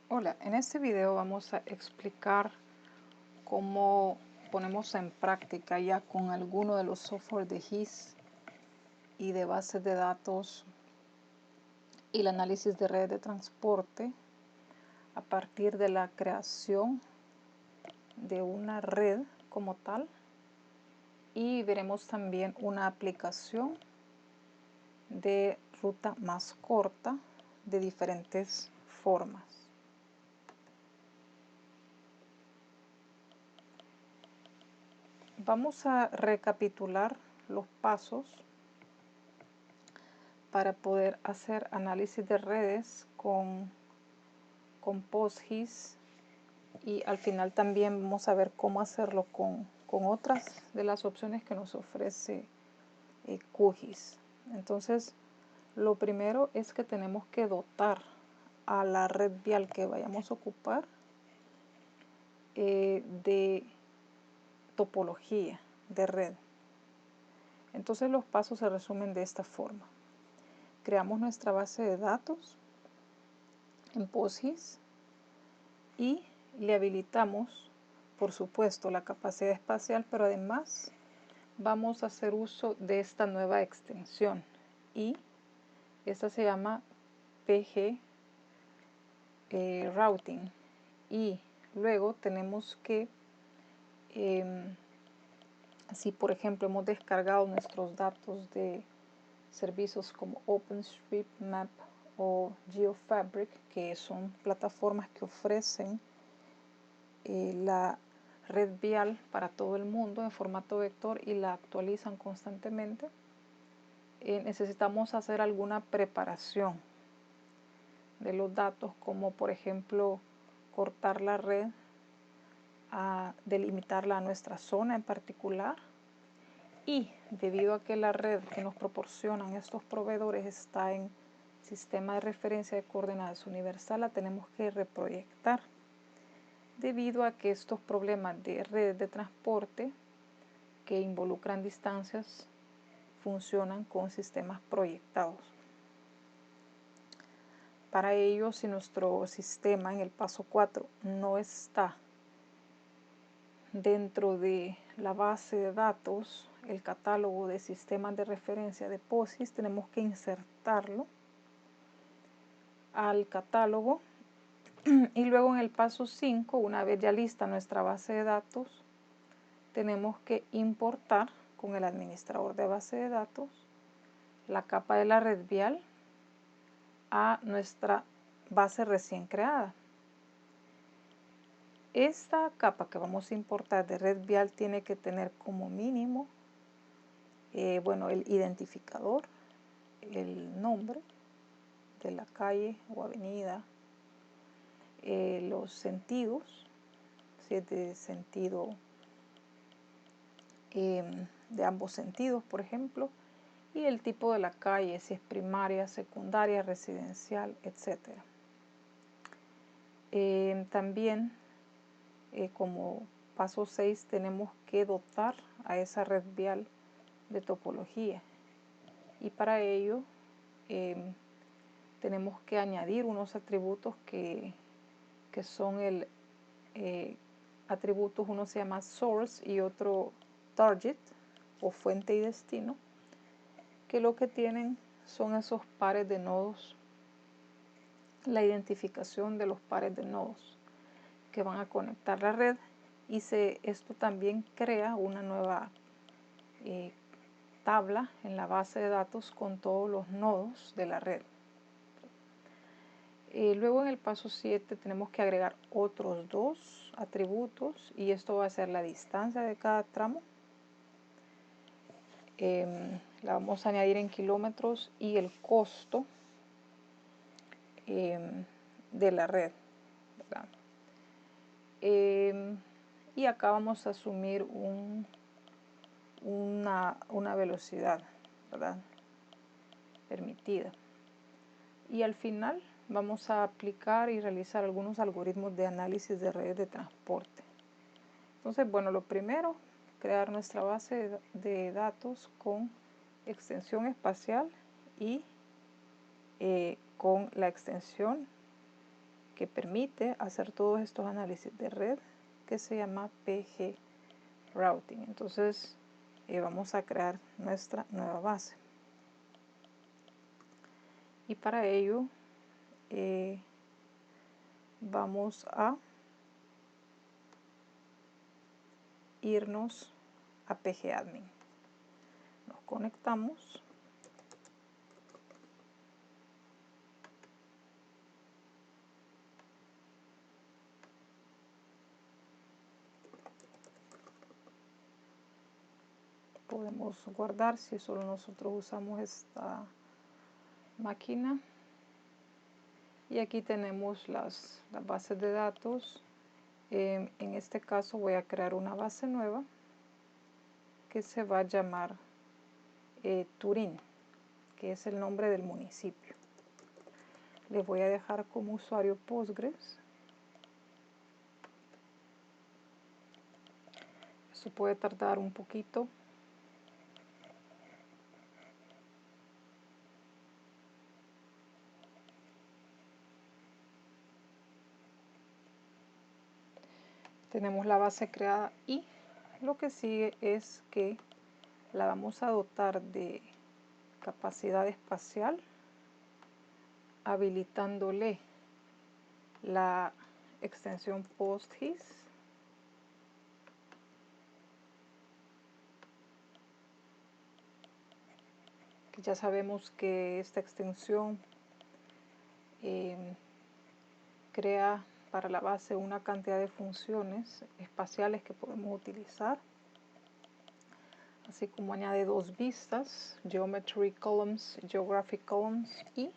Hola, en este video vamos a explicar cómo ponemos en práctica ya con alguno de los software de GIS y de bases de datos y el análisis de redes de transporte a partir de la creación de una red como tal, y veremos también una aplicación de ruta más corta de diferentes formas. Vamos a recapitular los pasos para poder hacer análisis de redes con PostGIS, y al final también vamos a ver cómo hacerlo con otras de las opciones que nos ofrece QGIS. Entonces, lo primero es que tenemos que dotar a la red vial que vayamos a ocupar de topología de red. Entonces los pasos se resumen de esta forma. Creamos nuestra base de datos en PostGIS y le habilitamos, por supuesto, la capacidad espacial, pero además vamos a hacer uso de esta nueva extensión, y esta se llama PG Routing. Y luego tenemos que, si por ejemplo hemos descargado nuestros datos de servicios como OpenStreetMap o GeoFabric, que son plataformas que ofrecen la red vial para todo el mundo en formato vector y la actualizan constantemente, necesitamos hacer alguna preparación de los datos, como por ejemplo cortar la red, delimitarla a nuestra zona en particular, y debido a que la red que nos proporcionan estos proveedores está en sistema de referencia de coordenadas universal, la tenemos que reproyectar, debido a que estos problemas de redes de transporte que involucran distancias funcionan con sistemas proyectados. Para ello, si nuestro sistema en el paso 4 no está dentro de la base de datos, el catálogo de sistemas de referencia de PostGIS, tenemos que insertarlo al catálogo. Y luego en el paso 5, una vez ya lista nuestra base de datos, tenemos que importar con el administrador de base de datos la capa de la red vial a nuestra base recién creada. Esta capa que vamos a importar de red vial tiene que tener como mínimo el identificador, el nombre de la calle o avenida, los sentidos, si es de sentido de ambos sentidos, por ejemplo, y el tipo de la calle, si es primaria, secundaria, residencial, etc. También, como paso 6, tenemos que dotar a esa red vial de topología, y para ello tenemos que añadir unos atributos que son atributos, uno se llama source y otro target o fuente y destino, que lo que tienen son esos pares de nodos, la identificación de los pares de nodos que van a conectar la red, y esto también crea una nueva tabla en la base de datos con todos los nodos de la red. Luego en el paso 7 tenemos que agregar otros dos atributos, y esto va a ser la distancia de cada tramo. La vamos a añadir en kilómetros, y el costo de la red, ¿verdad? Y acá vamos a asumir una velocidad, ¿verdad?, permitida. Y al final vamos a aplicar y realizar algunos algoritmos de análisis de redes de transporte. Entonces, bueno, lo primero, crear nuestra base de datos con extensión espacial y con la extensión que permite hacer todos estos análisis de red que se llama PG Routing. Entonces vamos a crear nuestra nueva base. Y para ello vamos a irnos a pgadmin. Nos conectamos. Podemos guardar si solo nosotros usamos esta máquina. Y aquí tenemos las bases de datos. En este caso voy a crear una base nueva que se va a llamar Turín, que es el nombre del municipio. Le voy a dejar como usuario Postgres. Eso puede tardar un poquito. Tenemos la base creada y lo que sigue es que la vamos a dotar de capacidad espacial, habilitándole la extensión PostGIS. Que ya sabemos que esta extensión crea para la base una cantidad de funciones espaciales que podemos utilizar, así como añade dos vistas, Geometry Columns, Geographic Columns y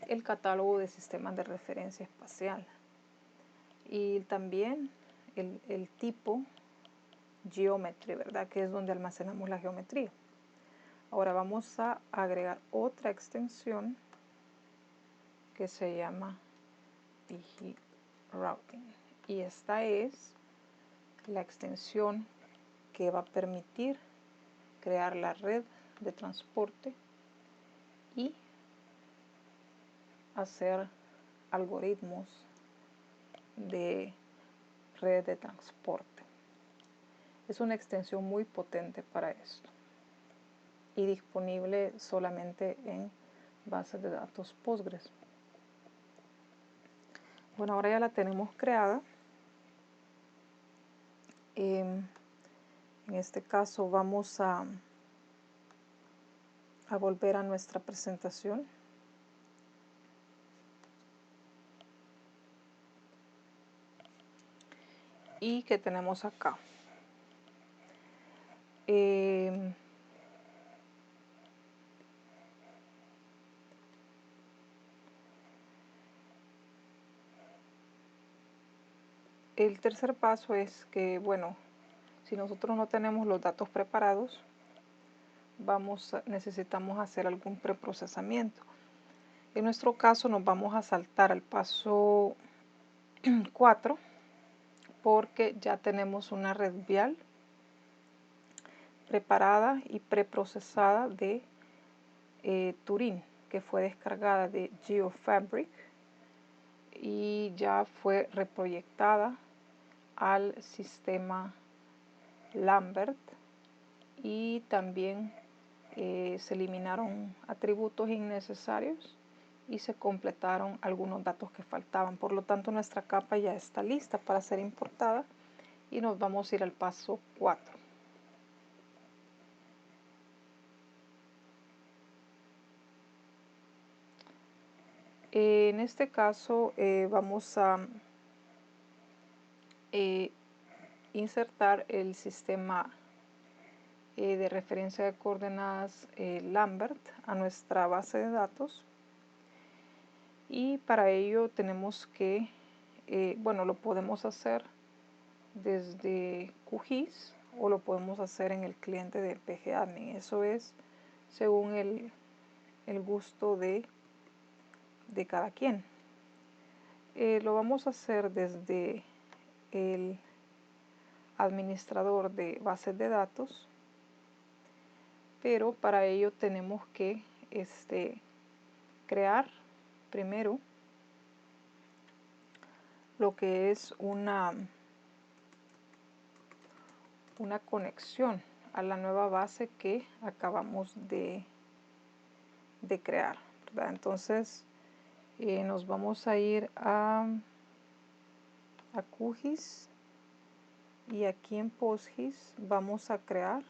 el catálogo de sistemas de referencia espacial. Y también el tipo Geometry, ¿verdad? Que es donde almacenamos la geometría. Ahora vamos a agregar otra extensión que se llama PG Routing. Y esta es la extensión que va a permitir crear la red de transporte y hacer algoritmos de red de transporte. Es una extensión muy potente para esto y disponible solamente en bases de datos Postgres. Bueno, ahora ya la tenemos creada. En este caso vamos a volver a nuestra presentación. ¿Y qué tenemos acá? El tercer paso es que, bueno, si nosotros no tenemos los datos preparados, necesitamos hacer algún preprocesamiento. En nuestro caso nos vamos a saltar al paso 4 porque ya tenemos una red vial preparada y preprocesada de Turín, que fue descargada de GeoFabric y ya fue reproyectada al sistema Lambert, y también se eliminaron atributos innecesarios y se completaron algunos datos que faltaban. Por lo tanto, nuestra capa ya está lista para ser importada y nos vamos a ir al paso 4. En este caso vamos a insertar el sistema de referencia de coordenadas Lambert a nuestra base de datos, y para ello tenemos que, bueno, lo podemos hacer desde QGIS o lo podemos hacer en el cliente de pgadmin. Eso es según el gusto de cada quien. Lo vamos a hacer desde el administrador de bases de datos, pero para ello tenemos que crear primero lo que es una conexión a la nueva base que acabamos de crear, ¿verdad? Entonces nos vamos a ir a QGIS, y aquí en PostGIS vamos a crear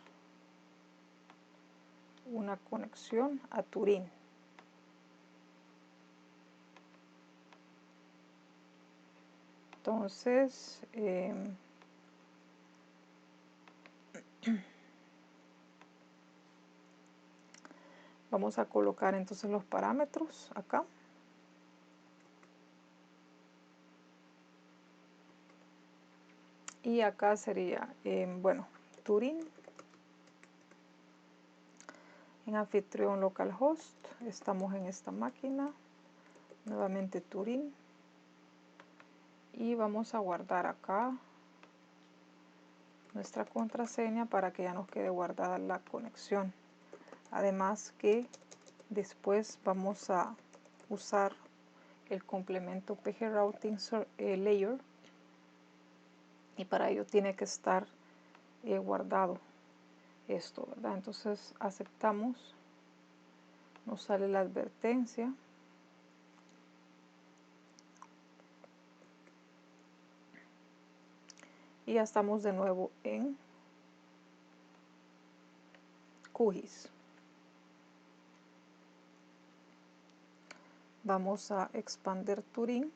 una conexión a Turing. Entonces vamos a colocar entonces los parámetros acá. Y acá sería, bueno, Turing, en anfitrión localhost, estamos en esta máquina, nuevamente Turing, y vamos a guardar acá nuestra contraseña para que ya nos quede guardada la conexión. Además que después vamos a usar el complemento pgRouting layer, y para ello tiene que estar guardado esto, ¿verdad? Entonces aceptamos, nos sale la advertencia, y ya estamos de nuevo en QGIS. Vamos a expander Turing,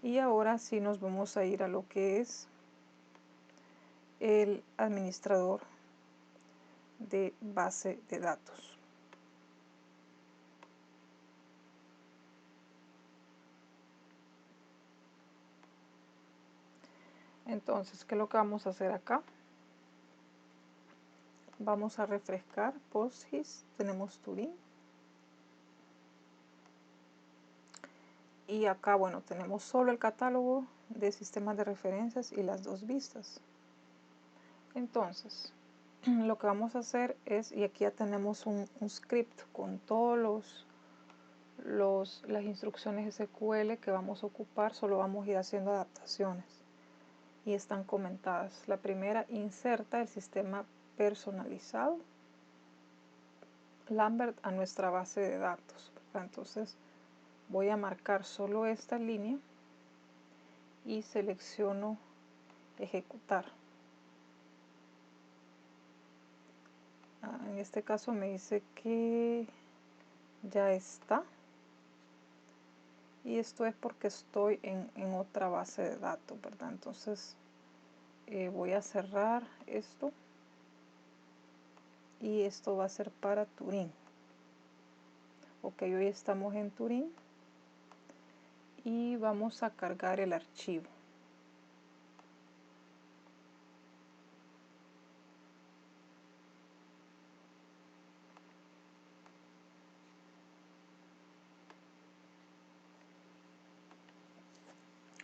y ahora sí nos vamos a ir a lo que es el administrador de base de datos. Entonces, ¿qué es lo que vamos a hacer acá? Vamos a refrescar PostGIS, tenemos Turing, y acá, bueno, tenemos solo el catálogo de sistemas de referencias y las dos vistas. Entonces, lo que vamos a hacer es, y aquí ya tenemos un script con todos las instrucciones SQL que vamos a ocupar, solo vamos a ir haciendo adaptaciones y están comentadas. La primera, inserta el sistema personalizado Lambert a nuestra base de datos, ¿verdad? Entonces voy a marcar solo esta línea y selecciono ejecutar. En este caso me dice que ya está, y esto es porque estoy en otra base de datos, ¿verdad? Entonces voy a cerrar esto, y esto va a ser para Turing. Ok, hoy estamos en Turing y vamos a cargar el archivo.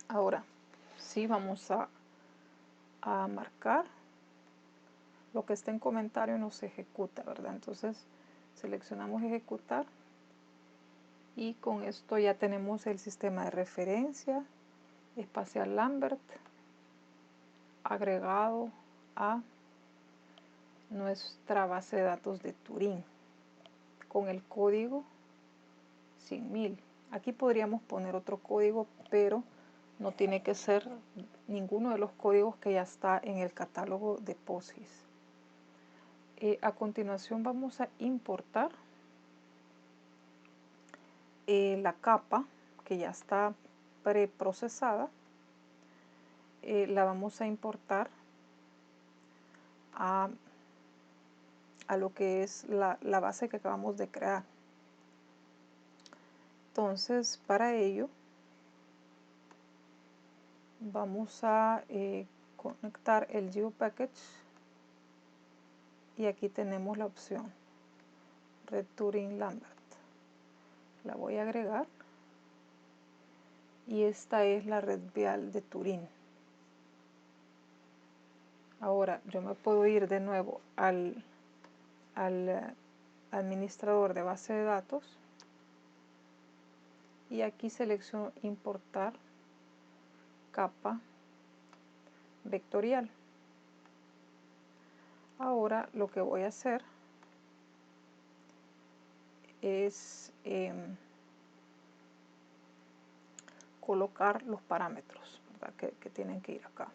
Ahora sí vamos a marcar lo que está en comentario, no se ejecuta, ¿verdad? Entonces seleccionamos ejecutar, y con esto ya tenemos el sistema de referencia espacial Lambert agregado a nuestra base de datos de Turing con el código 100.000. Aquí podríamos poner otro código, pero no tiene que ser ninguno de los códigos que ya está en el catálogo de PostGIS. A continuación vamos a importar la capa que ya está preprocesada. La vamos a importar a lo que es la base que acabamos de crear. Entonces, para ello vamos a conectar el GeoPackage, y aquí tenemos la opción Red Turing Lambert. La voy a agregar, y esta es la red vial de Turing. Ahora yo me puedo ir de nuevo al administrador de base de datos, y aquí selecciono importar capa vectorial. Ahora lo que voy a hacer es colocar los parámetros, ¿verdad? que tienen que ir acá.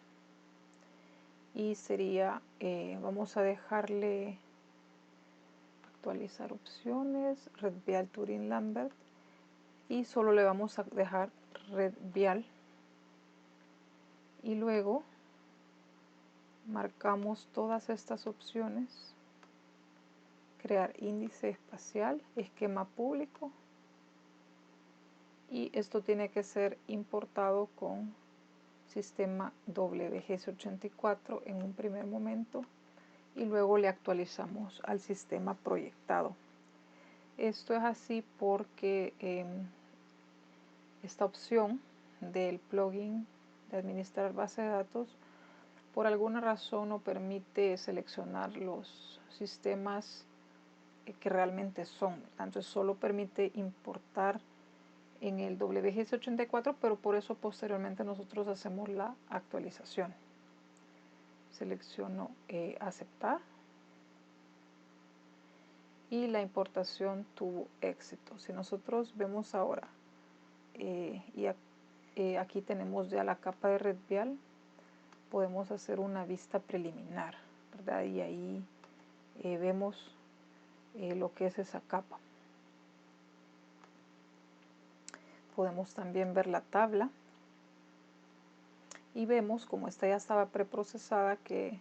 Y sería, vamos a dejarle actualizar opciones, red vial Turing Lambert, y solo le vamos a dejar red vial. Y luego marcamos todas estas opciones, crear índice espacial, esquema público, y esto tiene que ser importado con sistema WGS84 en un primer momento y luego le actualizamos al sistema proyectado. Esto es así porque esta opción del plugin de administrar base de datos por alguna razón no permite seleccionar los sistemas que realmente son, entonces solo permite importar en el WGS84, pero por eso posteriormente nosotros hacemos la actualización. Selecciono aceptar y la importación tuvo éxito. Si nosotros vemos ahora aquí tenemos ya la capa de red vial, podemos hacer una vista preliminar, ¿verdad? Y ahí vemos lo que es esa capa. Podemos también ver la tabla y vemos, como esta ya estaba preprocesada, que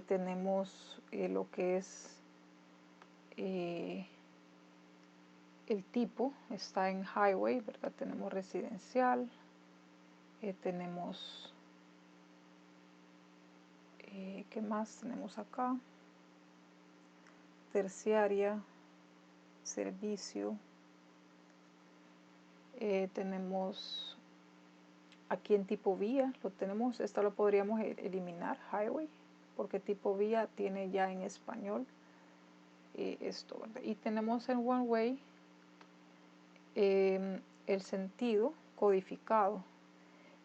tenemos lo que es el tipo, está en highway, ¿verdad? Tenemos residencial, tenemos, ¿qué más tenemos acá? Terciaria, servicio, tenemos aquí en tipo vía, lo tenemos, esta lo podríamos eliminar, highway, porque tipo vía tiene ya en español esto, ¿verdad? Y tenemos en one way el sentido codificado.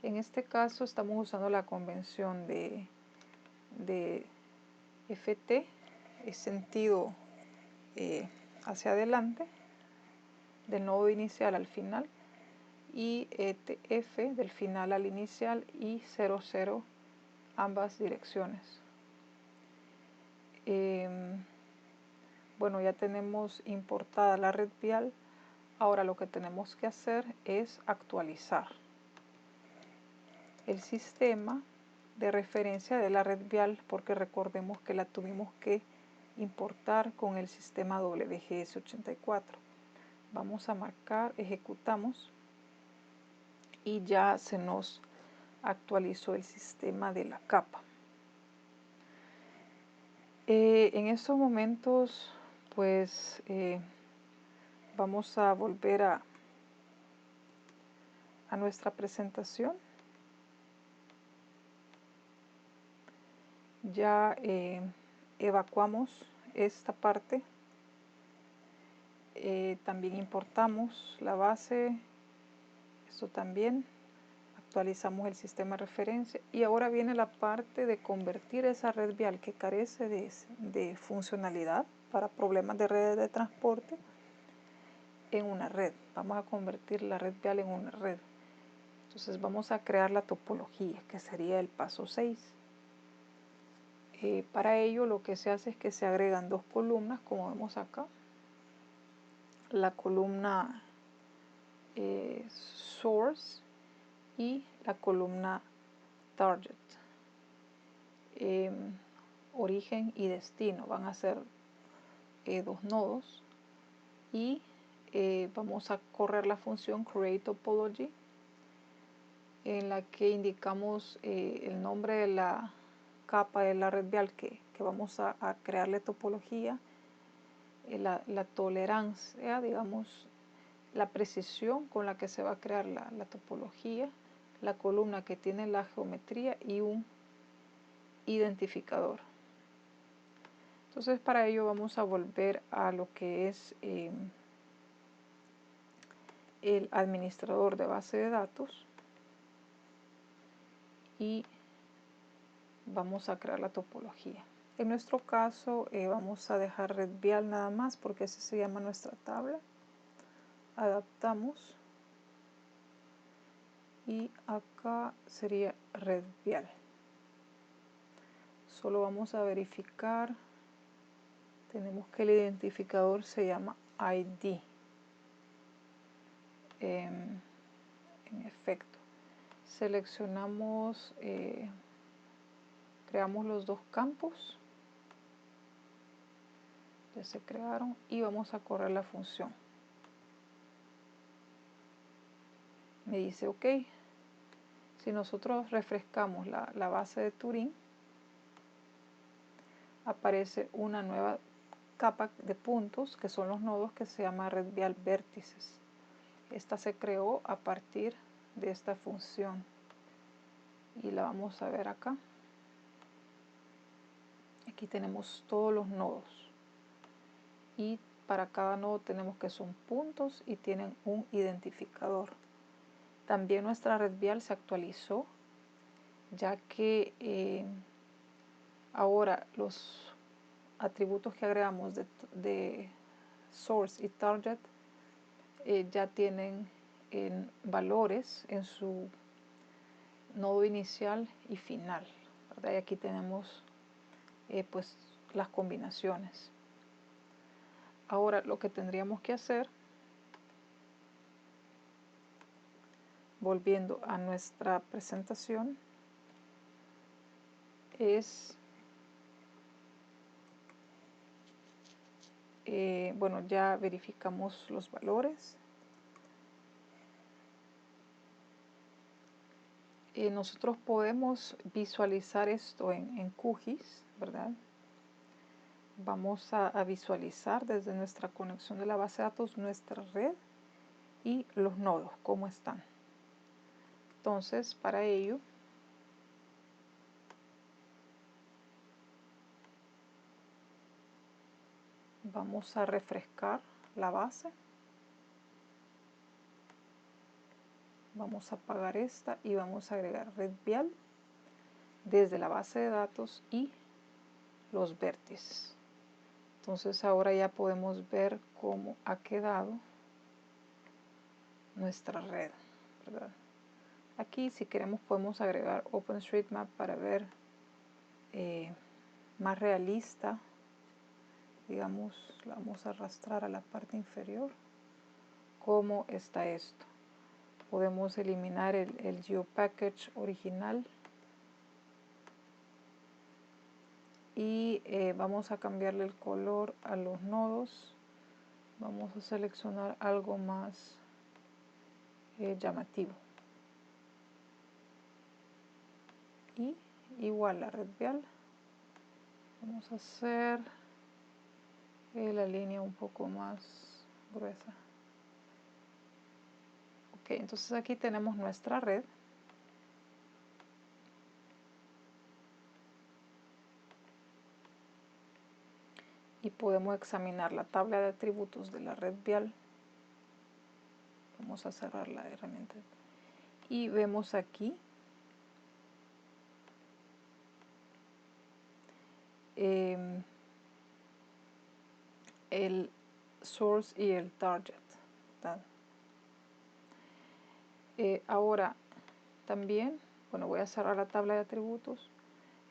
En este caso estamos usando la convención de FT, es sentido hacia adelante, del nodo inicial al final, y TF del final al inicial y 00 ambas direcciones. Bueno, ya tenemos importada la red vial. Ahora lo que tenemos que hacer es actualizar el sistema de referencia de la red vial, porque recordemos que la tuvimos que importar con el sistema WGS84. Vamos a marcar, ejecutamos y ya se nos actualizó el sistema de la capa. En estos momentos pues vamos a volver a nuestra presentación. Ya evacuamos esta parte, también importamos la base, esto también, actualizamos el sistema de referencia y ahora viene la parte de convertir esa red vial que carece de funcionalidad para problemas de redes de transporte en una red. Vamos a convertir la red vial en una red. Entonces vamos a crear la topología, que sería el paso 6. Para ello lo que se hace es que se agregan dos columnas, como vemos acá. La columna source y la columna target. Origen y destino van a ser dos nodos y vamos a correr la función create topology, en la que indicamos el nombre de la capa de la red vial que vamos a crearle topología, la tolerancia, digamos, la precisión con la que se va a crear la topología, la columna que tiene la geometría y un identificador. Entonces para ello vamos a volver a lo que es el administrador de base de datos y vamos a crear la topología. En nuestro caso vamos a dejar red vial nada más porque ese se llama nuestra tabla. Adaptamos y acá sería red vial. Solo vamos a verificar, tenemos que el identificador se llama ID. En efecto, seleccionamos, creamos los dos campos, ya se crearon y vamos a correr la función. Me dice OK. Si nosotros refrescamos la base de Turing, aparece una nueva capa de puntos que son los nodos que se llama red vial vértices. Esta se creó a partir de esta función y la vamos a ver acá. Aquí tenemos todos los nodos y para cada nodo tenemos que son puntos y tienen un identificador. También nuestra red vial se actualizó, ya que ahora los atributos que agregamos de source y target ya tienen valores en su nodo inicial y final, ¿verdad? Y aquí tenemos pues las combinaciones. Ahora lo que tendríamos que hacer, volviendo a nuestra presentación, es bueno, ya verificamos los valores. Nosotros podemos visualizar esto en QGIS, ¿verdad? Vamos a visualizar desde nuestra conexión de la base de datos nuestra red y los nodos, cómo están. Entonces, para ello, vamos a refrescar la base. Vamos a apagar esta y vamos a agregar red vial desde la base de datos y los vértices. Entonces ahora ya podemos ver cómo ha quedado nuestra red, ¿verdad? Aquí si queremos podemos agregar OpenStreetMap para ver más realista. Digamos, la vamos a arrastrar a la parte inferior. ¿Cómo está esto? Podemos eliminar el GeoPackage original y vamos a cambiarle el color a los nodos. Vamos a seleccionar algo más llamativo. Y igual la red vial. Vamos a hacer la línea un poco más gruesa. Ok, entonces aquí tenemos nuestra red. Y podemos examinar la tabla de atributos de la red vial. Vamos a cerrar la herramienta. Y vemos aquí el source y el target. Ahora también, bueno, voy a cerrar la tabla de atributos.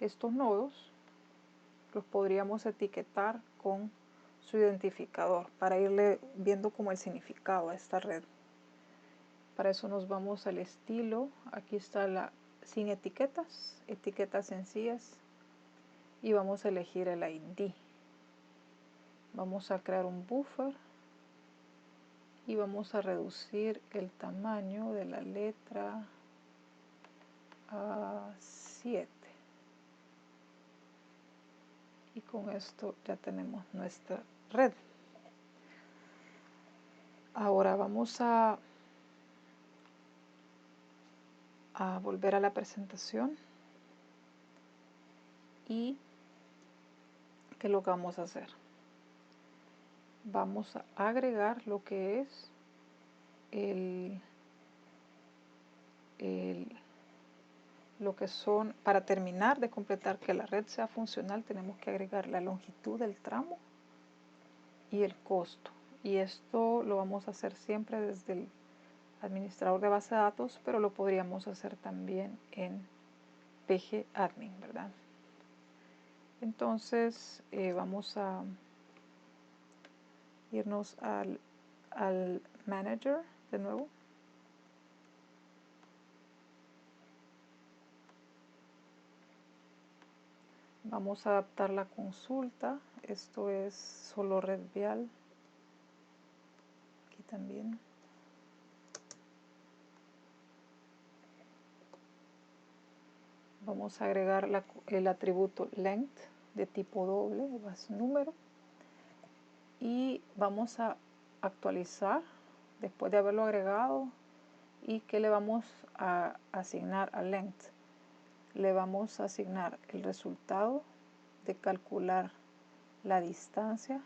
Estos nodos los podríamos etiquetar con su identificador para irle viendo como el significado a esta red. Para eso nos vamos al estilo. Aquí está la sin etiquetas, etiquetas sencillas. Y vamos a elegir el ID. Vamos a crear un buffer. Y vamos a reducir el tamaño de la letra a 7. Y con esto ya tenemos nuestra red. Ahora vamos a volver a la presentación. Y ¿qué es lo que vamos a hacer? Vamos a agregar lo que es lo que son, para terminar de completar que la red sea funcional, tenemos que agregar la longitud del tramo y el costo. Y esto lo vamos a hacer siempre desde el administrador de base de datos, pero lo podríamos hacer también en pgadmin, ¿verdad? Entonces vamos a irnos al manager de nuevo. Vamos a adaptar la consulta. Esto es solo red vial. Aquí también. Vamos a agregar el atributo length de tipo doble, es número. Y vamos a actualizar después de haberlo agregado. ¿Y qué le vamos a asignar a length? Le vamos a asignar el resultado de calcular la distancia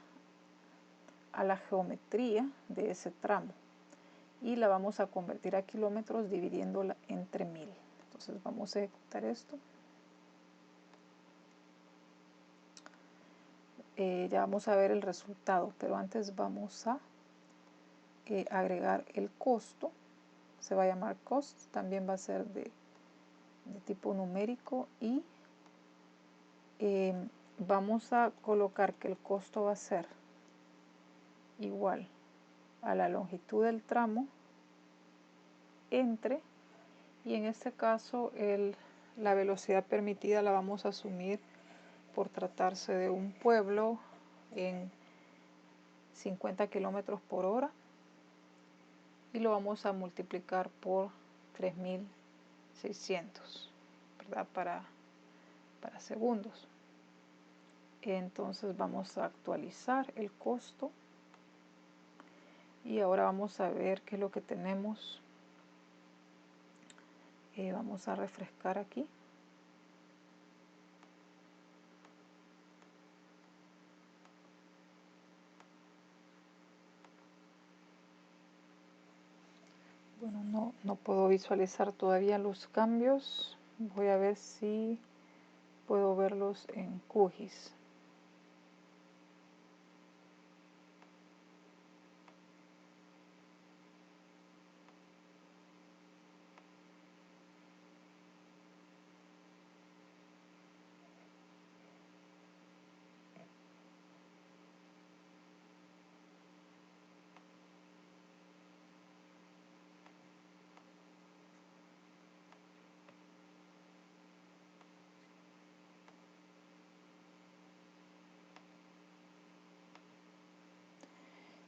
a la geometría de ese tramo. Y la vamos a convertir a kilómetros dividiéndola entre 1000. Entonces vamos a ejecutar esto. Ya vamos a ver el resultado, pero antes vamos a agregar el costo. Se va a llamar cost, también va a ser de tipo numérico y vamos a colocar que el costo va a ser igual a la longitud del tramo entre, y en este caso la velocidad permitida la vamos a asumir por tratarse de un pueblo en 50 kilómetros por hora y lo vamos a multiplicar por 3600, ¿verdad? Para segundos. Entonces vamos a actualizar el costo y ahora vamos a ver qué es lo que tenemos. Vamos a refrescar aquí. Bueno, no puedo visualizar todavía los cambios. Voy a ver si puedo verlos en QGIS.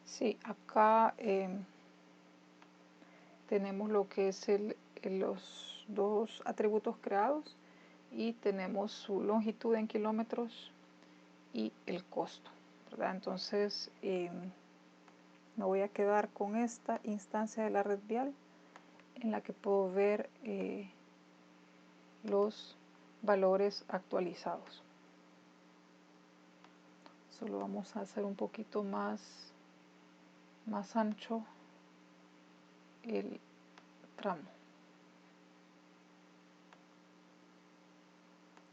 Sí, acá tenemos lo que es los dos atributos creados y tenemos su longitud en kilómetros y el costo, ¿verdad? Entonces me voy a quedar con esta instancia de la red vial en la que puedo ver los valores actualizados. Solo vamos a hacer un poquito más ancho el tramo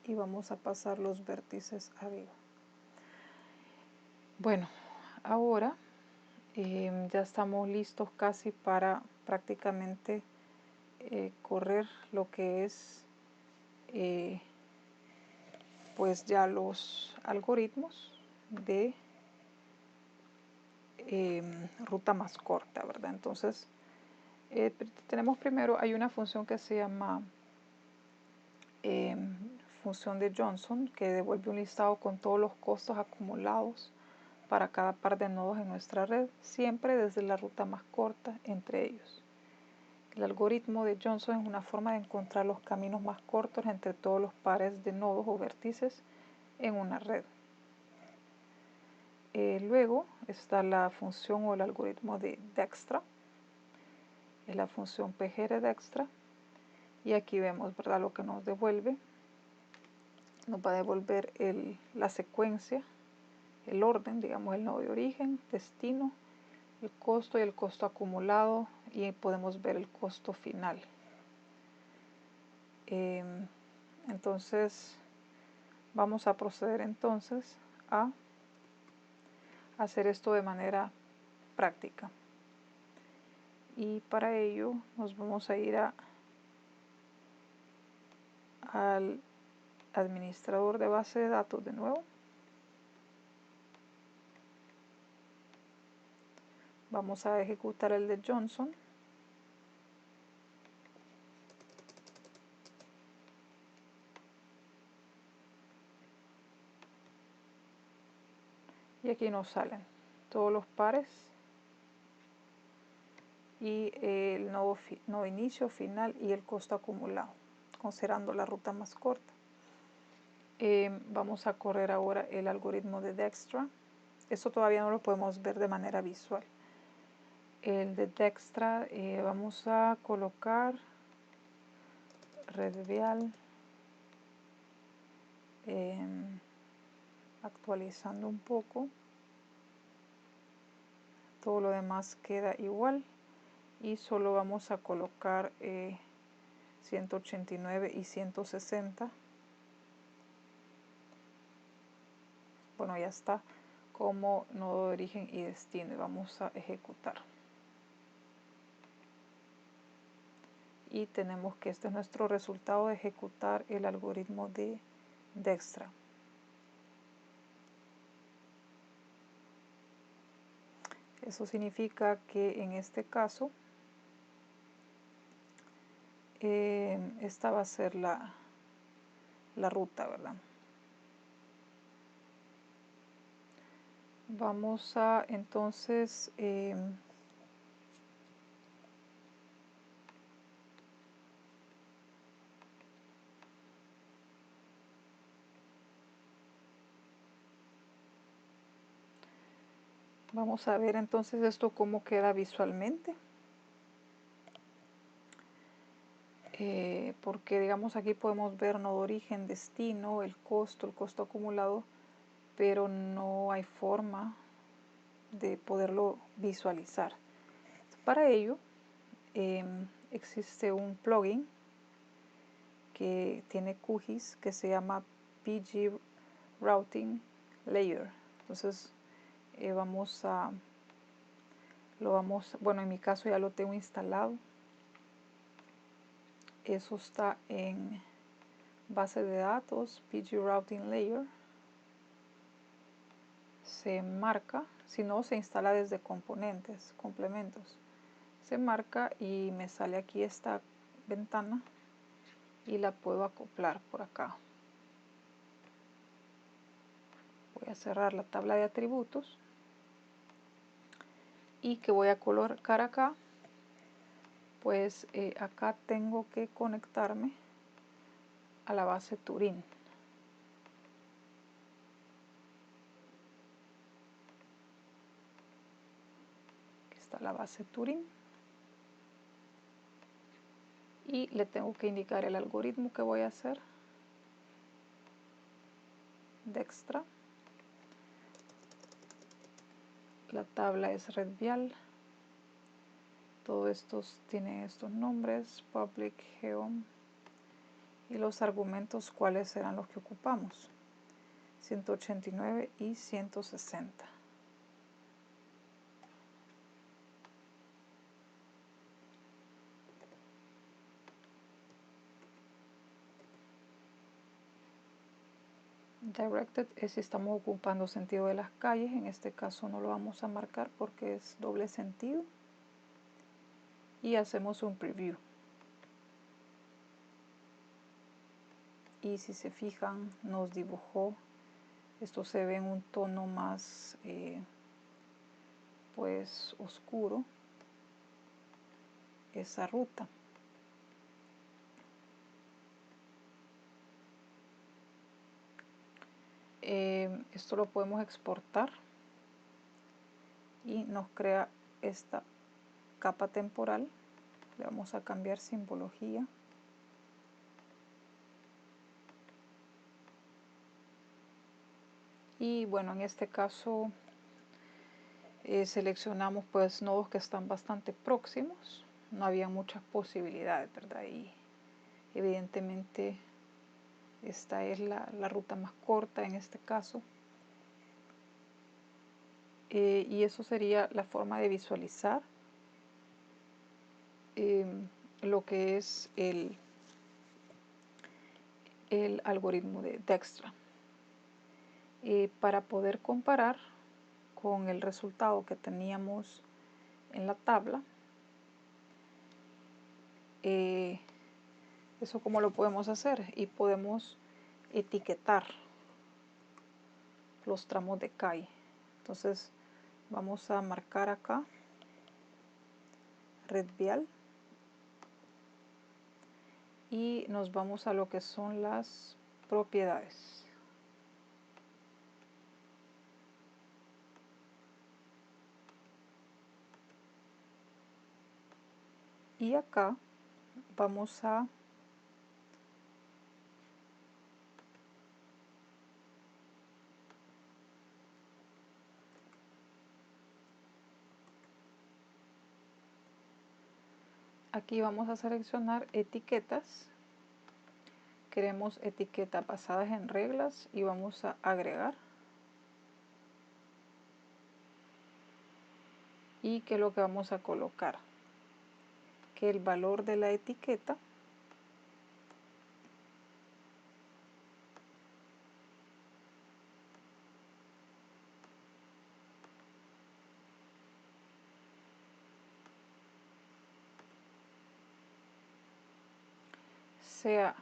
y vamos a pasar los vértices arriba. Bueno, ahora ya estamos listos casi para prácticamente correr lo que es pues ya los algoritmos de ruta más corta, ¿verdad? Entonces tenemos primero, hay una función que se llama función de Johnson, que devuelve un listado con todos los costos acumulados para cada par de nodos en nuestra red, siempre desde la ruta más corta entre ellos. El algoritmo de Johnson es una forma de encontrar los caminos más cortos entre todos los pares de nodos o vértices en una red. Luego está la función o el algoritmo de Dijkstra, es la función pgrDijkstra, y aquí vemos, ¿verdad?, lo que nos devuelve. Nos va a devolver la secuencia, el orden, digamos, el nodo de origen, destino, el costo y el costo acumulado y podemos ver el costo final. Entonces vamos a proceder entonces a hacer esto de manera práctica, y para ello nos vamos a ir al administrador de base de datos de nuevo. Vamos a ejecutar el de Johnson. Y aquí nos salen todos los pares y el nodo inicio, final y el costo acumulado, considerando la ruta más corta. Vamos a correr ahora el algoritmo de Dijkstra. Esto todavía no lo podemos ver de manera visual. El de Dijkstra, vamos a colocar red vial, actualizando un poco. Todo lo demás queda igual y solo vamos a colocar 189 y 160. Bueno, ya está como nodo de origen y destino, y vamos a ejecutar. Y tenemos que este es nuestro resultado de ejecutar el algoritmo de Dijkstra. Eso significa que en este caso esta va a ser la ruta, ¿verdad? Vamos a entonces vamos a ver entonces esto cómo queda visualmente. Porque digamos aquí podemos ver nodo origen, destino, el costo acumulado, pero no hay forma de poderlo visualizar. Para ello existe un plugin que tiene QGIS que se llama PG Routing Layer. Entonces bueno, en mi caso ya lo tengo instalado. Eso está en base de datos, PG Routing Layer. Se marca, si no se instala desde componentes, complementos. Se marca y me sale aquí esta ventana y la puedo acoplar por acá. Voy a cerrar la tabla de atributos y que voy a colocar acá. Pues acá tengo que conectarme a la base Turing. Aquí está la base Turing. Y le tengo que indicar el algoritmo que voy a hacer. Dijkstra. La tabla es red vial. Todo esto tiene estos nombres, public, geom, y los argumentos cuáles serán los que ocupamos, 189 y 160. Directed es si estamos ocupando sentido de las calles. En este caso no lo vamos a marcar porque es doble sentido. Y hacemos un preview. Y si se fijan, nos dibujó. Esto se ve en un tono más pues oscuro. Esa ruta. Esto lo podemos exportar y nos crea esta capa temporal. Le vamos a cambiar simbología. Y bueno, en este caso seleccionamos pues nodos que están bastante próximos, no había muchas posibilidades, ¿verdad? Y evidentemente esta es la ruta más corta en este caso. Y eso sería la forma de visualizar lo que es el algoritmo de Dijkstra. Para poder comparar con el resultado que teníamos en la tabla, eso cómo lo podemos hacer, y podemos etiquetar los tramos de CAI. Entonces vamos a marcar acá red vial y nos vamos a lo que son las propiedades. Y acá vamos a seleccionar etiquetas. Queremos etiquetas basadas en reglas y vamos a agregar. Y que es lo que vamos a colocar, que el valor de la etiqueta sea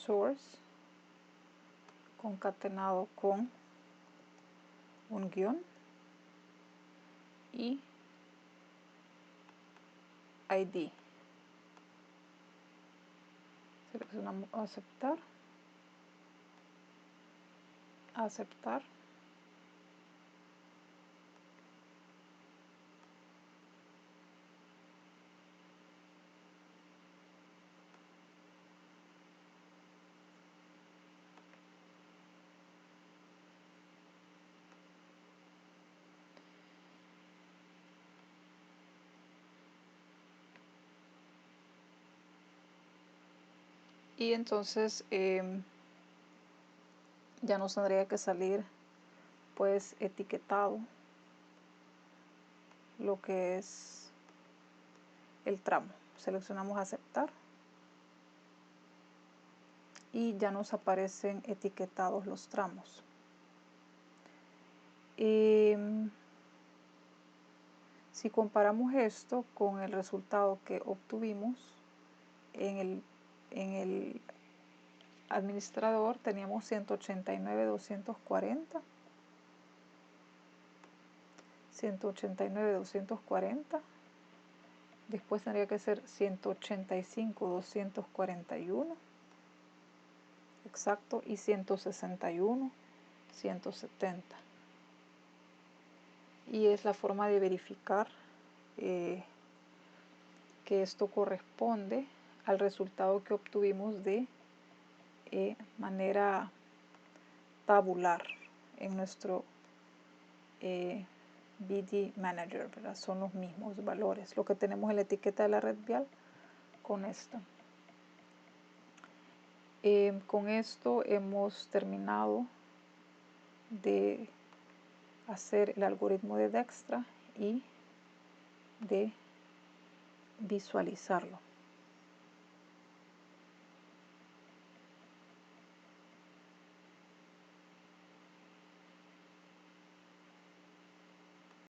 source concatenado con un guión y ID. Seleccionamos aceptar, aceptar. Y entonces ya nos tendría que salir pues etiquetado lo que es el tramo. Seleccionamos aceptar y ya nos aparecen etiquetados los tramos. Si comparamos esto con el resultado que obtuvimos en el administrador, teníamos 189.240, 189.240, después tendría que ser 185.241, exacto, y 161.170. Y es la forma de verificar que esto corresponde al resultado que obtuvimos de manera tabular en nuestro BD Manager, ¿verdad? Son los mismos valores, lo que tenemos en la etiqueta de la red vial con esta. Con esto hemos terminado de hacer el algoritmo de Dijkstra y de visualizarlo.